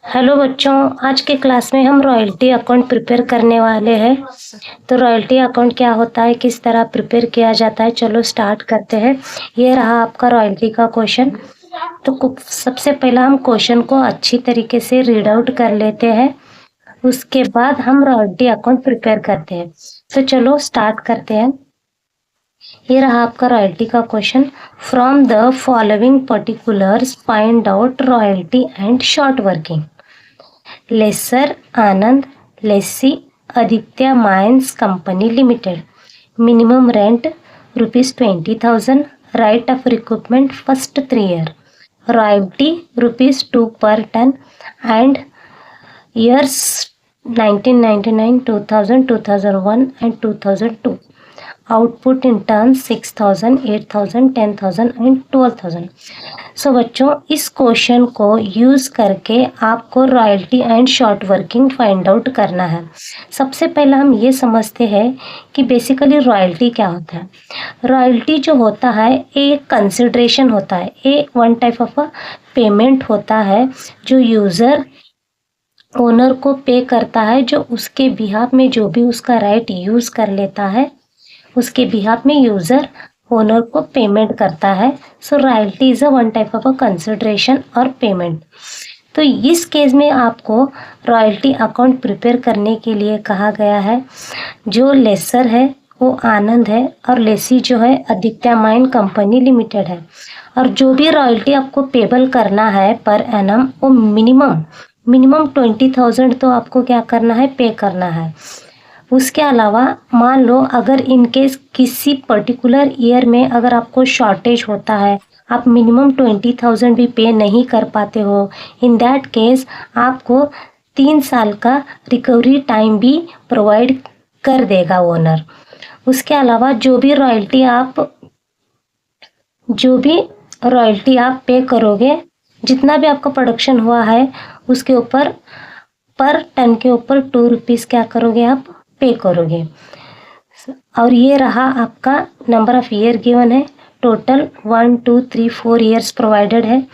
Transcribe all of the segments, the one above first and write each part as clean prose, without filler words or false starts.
Hello बच्चों, आज के क्लास में हम रॉयल्टी अकाउंट प्रिपेयर करने वाले हैं। तो रॉयल्टी अकाउंट क्या होता है, किस तरह प्रिपेयर किया जाता है, चलो स्टार्ट करते हैं। ये रहा आपका रॉयल्टी का क्वेश्चन। तो सबसे पहला हम क्वेश्चन को अच्छी तरीके से रीड आउट कर लेते हैं, उसके बाद हम रॉयल्टी अकाउंट प्रिपेयर करते हैं। तो चलो स्टार्ट करते हैं। ये रहा आपका रॉयल्टी का question. From the following particulars find out royalty and short working. Lessor Anand, lessee Aditya mines company limited. Minimum rent ₹20,000. Right of recruitment first 3 year. Royalty ₹2 per ton and years 1999, 2000, 2001 and 2002. Output in turn 6,000, 8,000, 10,000 and 12,000। सो बच्चों, इस question को use करके आपको royalty and short working find out करना है। सबसे पहला हम ये समझते हैं कि बेसिकली रॉयल्टी क्या होता है। रॉयल्टी जो होता है एक कंसिडरेशन होता है, एक one type of a payment होता है जो यूज़र ओनर को पे करता है, जो उसके बिहाफ में जो भी उसका राइट यूज़ कर लेता है उसके बिहाफ में यूज़र ओनर को पेमेंट करता है। So royalty is a one type of a consideration और पेमेंट। तो इस केस में आपको रॉयल्टी अकाउंट प्रिपेयर करने के लिए कहा गया है। जो लेसर है वो आनंद है और लेसी जो है आदित्य माइन कंपनी लिमिटेड है। और जो भी रॉयल्टी आपको पेबल करना है पर एनम, वो मिनिमम 20,000 तो आपको क्या करना है, पे करना है। उसके अलावा मान लो अगर इनकेस किसी पर्टिकुलर ईयर में अगर आपको शॉर्टेज होता है, आप मिनिमम 20,000 भी पे नहीं कर पाते हो, इन दैट केस आपको 3 साल का रिकवरी टाइम भी प्रोवाइड कर देगा ओनर। उसके अलावा जो भी रॉयल्टी आप पे करोगे, जितना भी आपका प्रोडक्शन हुआ है उसके ऊपर पर टन के ऊपर ₹2 क्या करोगे, आप पे करोगे। और ये रहा आपका नंबर ऑफ ईयर गिवन है, टोटल 1 2 3 4 ईयर्स प्रोवाइडेड है।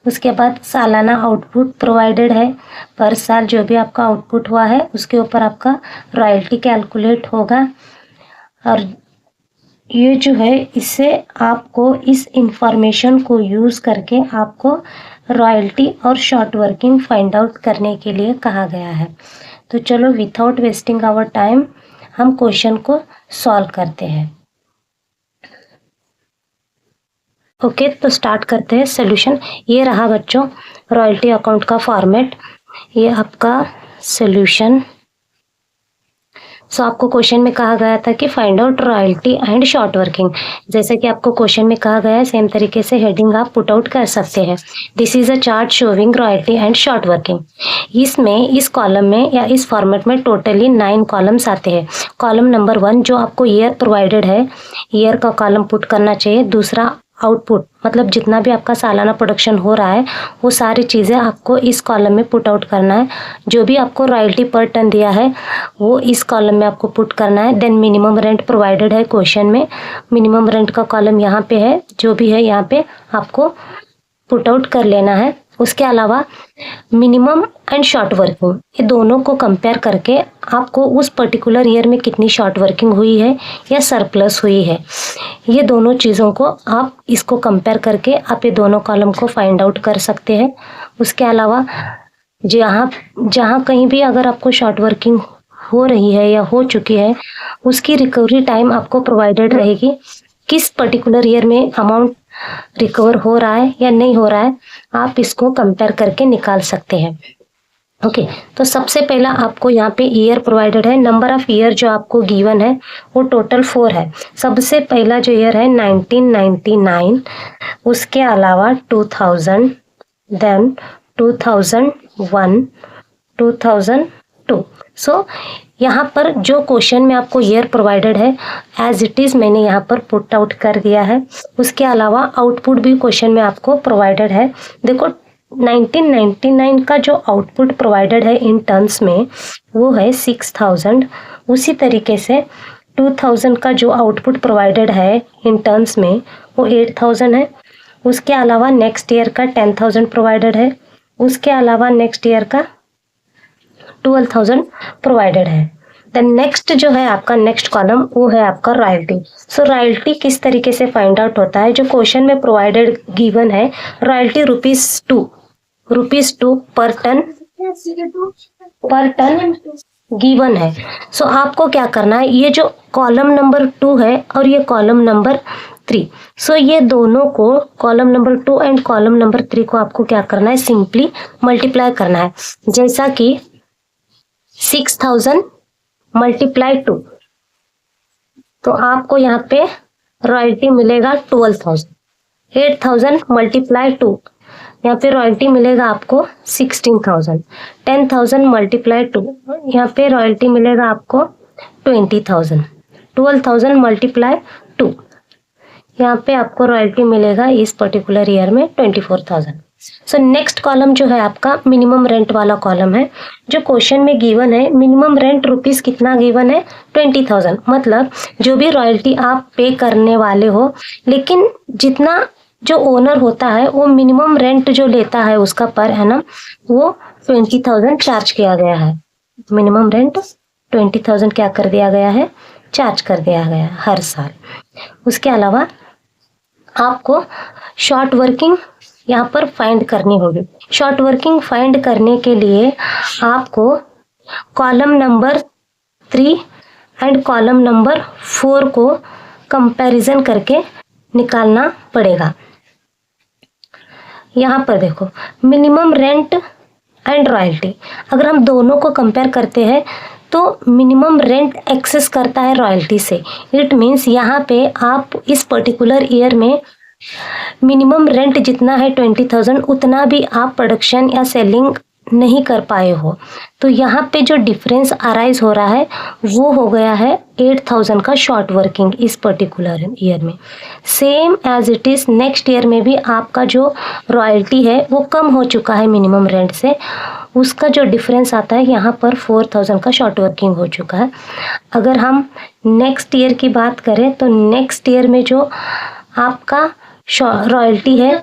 उसके बाद सालाना आउटपुट प्रोवाइडेड है, पर साल जो भी आपका आउटपुट हुआ है उसके ऊपर आपका रॉयल्टी कैलकुलेट होगा। और ये जो है इससे आपको इस इंफॉर्मेशन को यूज़ करके आपको रॉयल्टी और शॉर्ट वर्किंग फाइंड आउट करने के लिए कहा गया है। तो चलो विदाउट वेस्टिंग आवर टाइम हम क्वेश्चन को सॉल्व करते हैं। ओके, तो स्टार्ट करते हैं सॉल्यूशन। ये रहा बच्चों रॉयल्टी अकाउंट का फॉर्मेट, ये आपका सॉल्यूशन। सो आपको क्वेश्चन में कहा गया था कि find out royalty and short working. जैसे कि आपको क्वेश्चन में कहा गया है, सेम तरीके से हेडिंग आप पुट आउट कर सकते हैं। This is a chart showing royalty and short working. इसमें इस कॉलम में या इस फॉर्मेट में टोटली 9 कॉलम्स आते हैं। कॉलम नंबर 1 जो आपको ईयर प्रोवाइडेड है, ईयर का कॉलम पुट करना चाहिए। दूसरा आउटपुट, मतलब जितना भी आपका सालाना प्रोडक्शन हो रहा है वो सारी चीज़ें आपको इस कॉलम में पुट आउट करना है। जो भी आपको रॉयल्टी पर टन दिया है वो इस कॉलम में आपको पुट करना है। देन मिनिमम रेंट प्रोवाइडेड है क्वेश्चन में, मिनिमम रेंट का कॉलम यहाँ पे है, जो भी है यहाँ पे आपको पुट आउट कर लेना है। उसके अलावा मिनिमम एंड शॉर्ट वर्किंग, ये दोनों को कंपेयर करके आपको उस पर्टिकुलर ईयर में कितनी शॉर्ट वर्किंग हुई है या सरप्लस हुई है, ये दोनों चीज़ों को आप इसको कंपेयर करके आप ये दोनों कॉलम को फाइंड आउट कर सकते हैं। उसके अलावा जहाँ कहीं भी अगर आपको शॉर्ट वर्किंग हो रही है या हो चुकी है, उसकी रिकवरी टाइम आपको प्रोवाइडेड रहेगी। किस पर्टिकुलर ईयर में अमाउंट रिकवर हो रहा है या नहीं हो रहा है, आप इसको कंपेयर करके निकाल सकते हैं। ओके, तो सबसे पहला आपको यहाँ पे ईयर प्रोवाइडेड है। नंबर ऑफ ईयर जो आपको गिवन है वो टोटल 4 है। सबसे पहला जो ईयर है 1999, उसके अलावा 2000, देन 2001, 2002। सो यहाँ पर जो क्वेश्चन में आपको ईयर प्रोवाइडेड है एज इट इज़ मैंने यहाँ पर पुट आउट कर दिया है। उसके अलावा आउटपुट भी क्वेश्चन में आपको प्रोवाइडेड है। देखो 1999 का जो आउटपुट प्रोवाइडेड है इन टर्म्स में वो है 6,000। उसी तरीके से 2000 का जो आउटपुट प्रोवाइडेड है इन टर्म्स में वो 8,000 है। उसके अलावा नेक्स्ट ईयर का 10,000 प्रोवाइडेड है। उसके अलावा नेक्स्ट ईयर का 12,000 प्रोवाइडेड है। देन नेक्स्ट जो है आपका नेक्स्ट कॉलम वो है आपका रॉयल्टी। सो रॉयल्टी किस तरीके से फाइंड आउट होता है, जो क्वेश्चन में प्रोवाइडेड गिवन है, रॉयल्टी ₹2 पर टन गिवन है। सो आपको क्या करना है, ये जो कॉलम नंबर 2 है और ये कॉलम नंबर 3, सो ये दोनों को, column number 2 and column number 3 को आपको क्या करना है, सिंपली मल्टीप्लाई करना है। जैसा कि 6,000 मल्टीप्लाई 2, तो आपको यहाँ पे रॉयल्टी मिलेगा 12,000। 8,000 मल्टीप्लाई 2, यहाँ पे रॉयल्टी मिलेगा आपको 16,000। 10,000 मल्टीप्लाई 2, यहाँ पे रॉयल्टी मिलेगा आपको 20,000। 12,000 मल्टीप्लाई 2, यहाँ पे आपको रॉयल्टी मिलेगा इस पर्टिकुलर ईयर में 24,000। सो नेक्स्ट कॉलम जो है आपका मिनिमम रेंट वाला कॉलम है। जो क्वेश्चन में गिवन है, मिनिमम रेंट रुपीस कितना गिवन है, 20,000। मतलब जो भी रॉयल्टी आप पे करने वाले हो, लेकिन जितना जो ओनर होता है वो मिनिमम रेंट जो लेता है उसका पर एनम वो 20,000 चार्ज किया गया है। मिनिमम रेंट 20,000 क्या कर दिया गया है, चार्ज कर दिया गया है हर साल। उसके अलावा आपको शॉर्ट वर्किंग यहाँ पर फाइंड करनी होगी। शॉर्ट वर्किंग फाइंड करने के लिए आपको column number 3 and column number 4 को कंपैरिजन करके निकालना पड़ेगा। यहाँ पर देखो, मिनिमम रेंट एंड रॉयल्टी, अगर हम दोनों को कंपेयर करते हैं तो मिनिमम रेंट एक्सेस करता है रॉयल्टी से। इट मीन्स यहाँ पे आप इस पर्टिकुलर ईयर में मिनिमम रेंट जितना है 20,000, उतना भी आप प्रोडक्शन या सेलिंग नहीं कर पाए हो। तो यहाँ पे जो डिफरेंस अराइज हो रहा है वो हो गया है 8,000 का शॉर्ट वर्किंग इस पर्टिकुलर ईयर में। Same as it is next year में भी आपका जो रॉयल्टी है वो कम हो चुका है मिनिमम रेंट से, उसका जो डिफरेंस आता है यहाँ पर 4,000 का शॉर्ट वर्किंग हो चुका है। अगर हम नेक्स्ट ईयर की बात करें तो नेक्स्ट ईयर में जो आपका रॉयल्टी है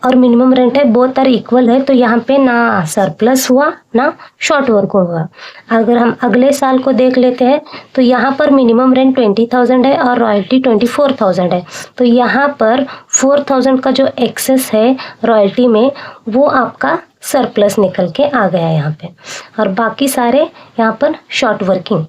और मिनिमम रेंट है बोथ आर इक्वल है, तो यहाँ पे ना सरप्लस हुआ ना शॉर्ट वर्क हुआ। अगर हम अगले साल को देख लेते हैं तो यहाँ पर मिनिमम रेंट 20,000 है और रॉयल्टी 24,000 है। तो यहाँ पर 4,000 का जो एक्सेस है रॉयल्टी में वो आपका सरप्लस निकल के आ गया यहाँ पे, और बाकी सारे यहाँ पर शॉर्ट वर्किंग।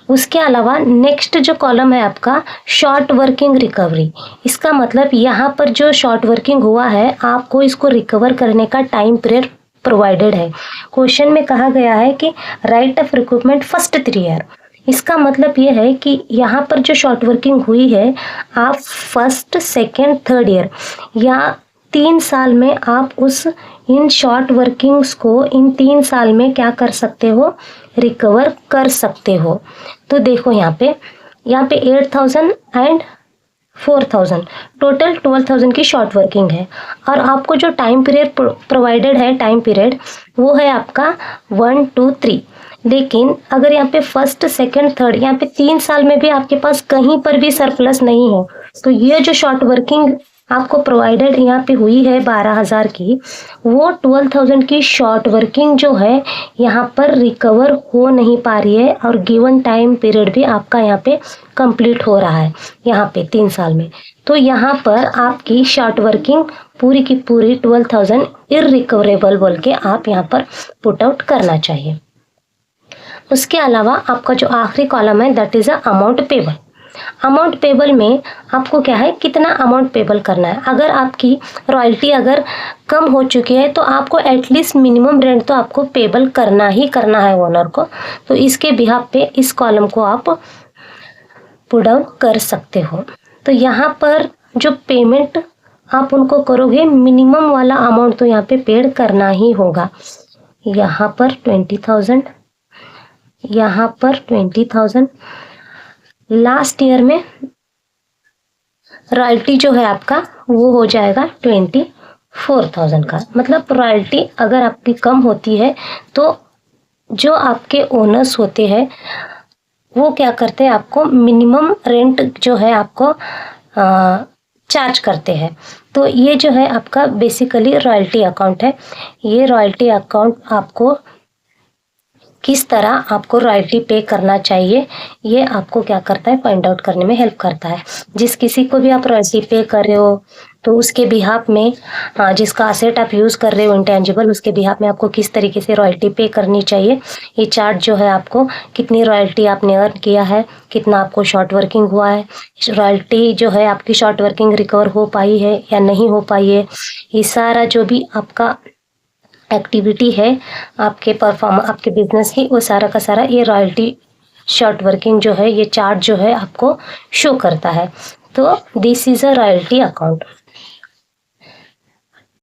उसके अलावा नेक्स्ट जो कॉलम है आपका शॉर्ट वर्किंग रिकवरी। इसका मतलब यहाँ पर जो शॉर्ट वर्किंग हुआ है आपको इसको रिकवर करने का टाइम पीरियड प्रोवाइडेड है। क्वेश्चन में कहा गया है कि right of recruitment first 3 year. इसका मतलब ये है कि यहाँ पर जो शॉर्ट वर्किंग हुई है आप फर्स्ट, सेकेंड, थर्ड ईयर या 3 साल में आप उस इन शॉर्ट वर्किंग्स को इन 3 साल में क्या कर सकते हो, रिकवर कर सकते हो। तो देखो यहाँ पे 8,000 एंड 4,000 टोटल 12,000 की शॉर्ट वर्किंग है, और आपको जो टाइम पीरियड प्रोवाइडेड है, टाइम पीरियड वो है आपका 1, 2, 3। लेकिन अगर यहाँ पे फर्स्ट, सेकंड, थर्ड, यहाँ पे 3 साल में भी आपके पास कहीं पर भी सरप्लस नहीं है, तो ये जो शॉर्ट वर्किंग आपको प्रोवाइडेड यहाँ पे हुई है 12,000 की, वो 12,000 की शॉर्ट वर्किंग जो है यहाँ पर रिकवर हो नहीं पा रही है, और गिवन टाइम पीरियड भी आपका यहाँ पे कंप्लीट हो रहा है यहाँ पे 3 साल में। तो यहाँ पर आपकी शॉर्ट वर्किंग पूरी की पूरी 12,000 इररिकवरेबल बोल के आप यहाँ पर पुट आउट करना चाहिए। उसके अलावा आपका जो आखिरी कॉलम है that is amount payable. Amount payable में आपको क्या है, कितना अमाउंट पेबल करना है। अगर आपकी रॉयल्टी अगर कम हो चुकी है तो आपको एटलीस्ट मिनिमम रेंट तो आपको पेबल करना ही करना है ओनर को। तो इसके बिहाफ पे इस कॉलम को आप पुट डाउन कर सकते हो। तो यहाँ पर जो पेमेंट आप उनको करोगे, मिनिमम वाला अमाउंट तो यहाँ पे पेड करना ही होगा। यहाँ पर 20,000, यहाँ पर 20,000। लास्ट ईयर में रॉयल्टी जो है आपका वो हो जाएगा 24,000 का। मतलब रॉयल्टी अगर आपकी कम होती है तो जो आपके ओनर्स होते हैं वो क्या करते हैं, आपको मिनिमम रेंट जो है आपको चार्ज करते हैं। तो ये जो है आपका बेसिकली रॉयल्टी अकाउंट है। ये रॉयल्टी अकाउंट आपको किस तरह आपको रॉयल्टी पे करना चाहिए, ये आपको क्या करता है, फाइंड आउट करने में हेल्प करता है। जिस किसी को भी आप रॉयल्टी पे कर रहे हो तो उसके बिहाफ में जिसका असेट आप यूज़ कर रहे हो इंटेंजिबल, उसके बिहाफ में आपको किस तरीके से रॉयल्टी पे करनी चाहिए। ये चार्ट जो है आपको कितनी रॉयल्टी आपने अर्न किया है, कितना आपको शॉर्ट वर्किंग हुआ है, रॉयल्टी जो है आपकी शॉर्ट वर्किंग रिकवर हो पाई है या नहीं हो पाई है, ये सारा जो भी आपका एक्टिविटी है आपके बिजनेस की, वो सारा का सारा ये रॉयल्टी शॉर्ट वर्किंग जो है, ये चार्ट जो है आपको शो करता है। तो this is a royalty account.